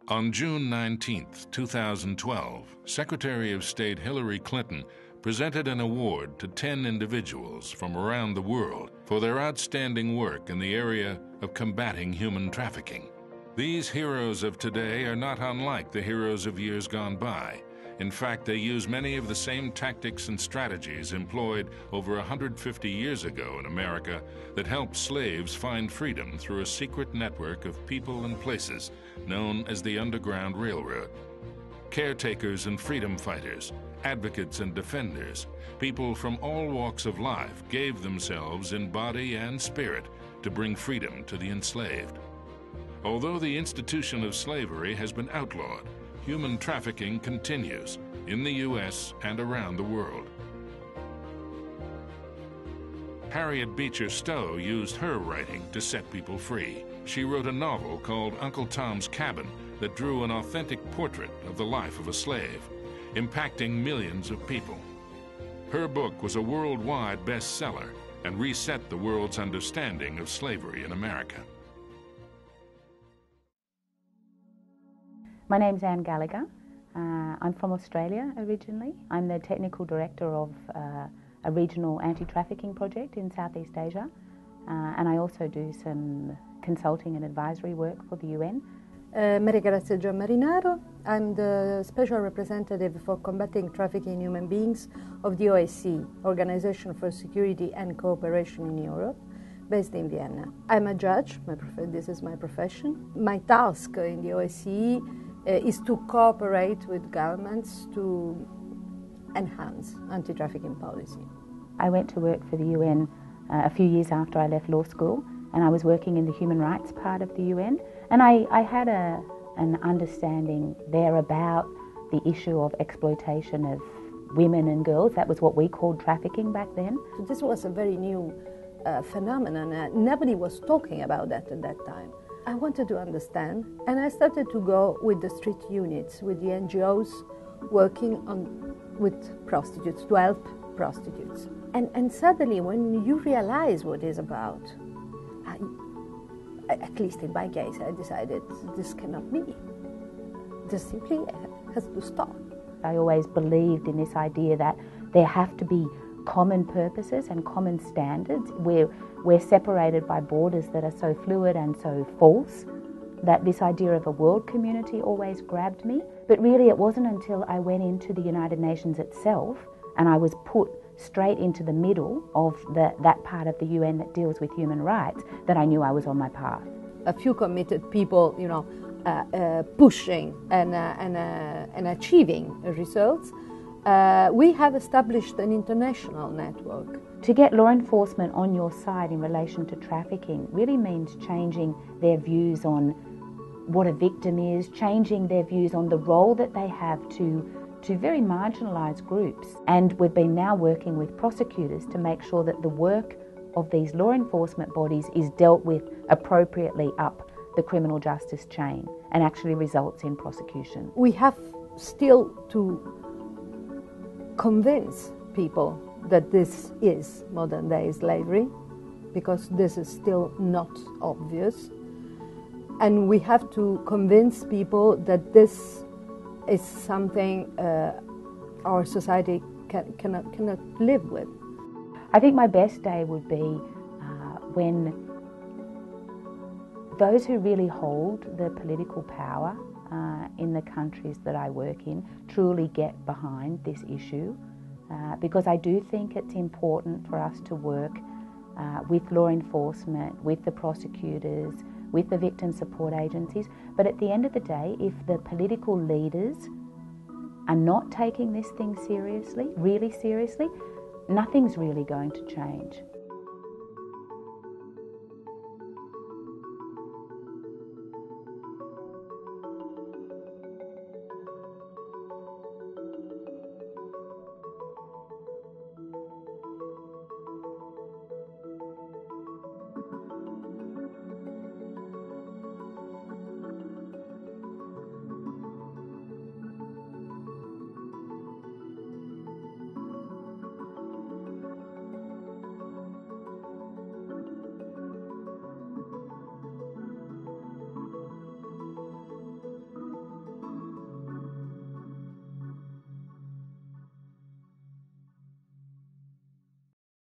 On June 19, 2012, Secretary of State Hillary Clinton presented an award to 10 individuals from around the world for their outstanding work in the area of combating human trafficking. These heroes of today are not unlike the heroes of years gone by. In fact, they use many of the same tactics and strategies employed over 150 years ago in America that helped slaves find freedom through a secret network of people and places known as the Underground Railroad. Caretakers and freedom fighters, advocates and defenders, people from all walks of life gave themselves in body and spirit to bring freedom to the enslaved. Although the institution of slavery has been outlawed, human trafficking continues in the U.S. and around the world. Harriet Beecher Stowe used her writing to set people free. She wrote a novel called Uncle Tom's Cabin that drew an authentic portrait of the life of a slave, impacting millions of people. Her book was a worldwide bestseller and reset the world's understanding of slavery in America. My name's Anna Gallagher. I'm from Australia originally. I'm the technical director of a regional anti-trafficking project in Southeast Asia, and I also do some consulting and advisory work for the UN. Maria Giammarinaro. I'm the Special Representative for Combating Trafficking in Human Beings of the OSCE, Organization for Security and Cooperation in Europe, based in Vienna. I'm a judge, this is my profession. My task in the OSCE is to cooperate with governments to enhance anti-trafficking policy. I went to work for the UN a few years after I left law school, and I was working in the human rights part of the UN, and I had an understanding there about the issue of exploitation of women and girls. That was what we called trafficking back then. So this was a very new phenomenon. Nobody was talking about that at that time. I wanted to understand, and I started to go with the street units, with the NGOs working with prostitutes, to help prostitutes. And suddenly, when you realize what it's about, at least in my case, I decided this cannot be. This simply has to stop. I always believed in this idea that there have to be common purposes and common standards. We're separated by borders that are so fluid and so false that this idea of a world community always grabbed me. But really it wasn't until I went into the United Nations itself and I was put straight into the middle of that part of the UN that deals with human rights that I knew I was on my path. A few committed people, pushing and achieving results. We have established an international network. To get law enforcement on your side in relation to trafficking really means changing their views on what a victim is, changing their views on the role that they have to very marginalised groups. And we've been now working with prosecutors to make sure that the work of these law enforcement bodies is dealt with appropriately up the criminal justice chain and actually results in prosecution. We have still to convince people that this is modern day slavery, because this is still not obvious. And we have to convince people that this is something our society cannot live with. I think my best day would be when those who really hold the political power in the countries that I work in truly get behind this issue, because I do think it's important for us to work with law enforcement, with the prosecutors, with the victim support agencies. But at the end of the day, if the political leaders are not taking this thing seriously, really seriously, nothing's really going to change.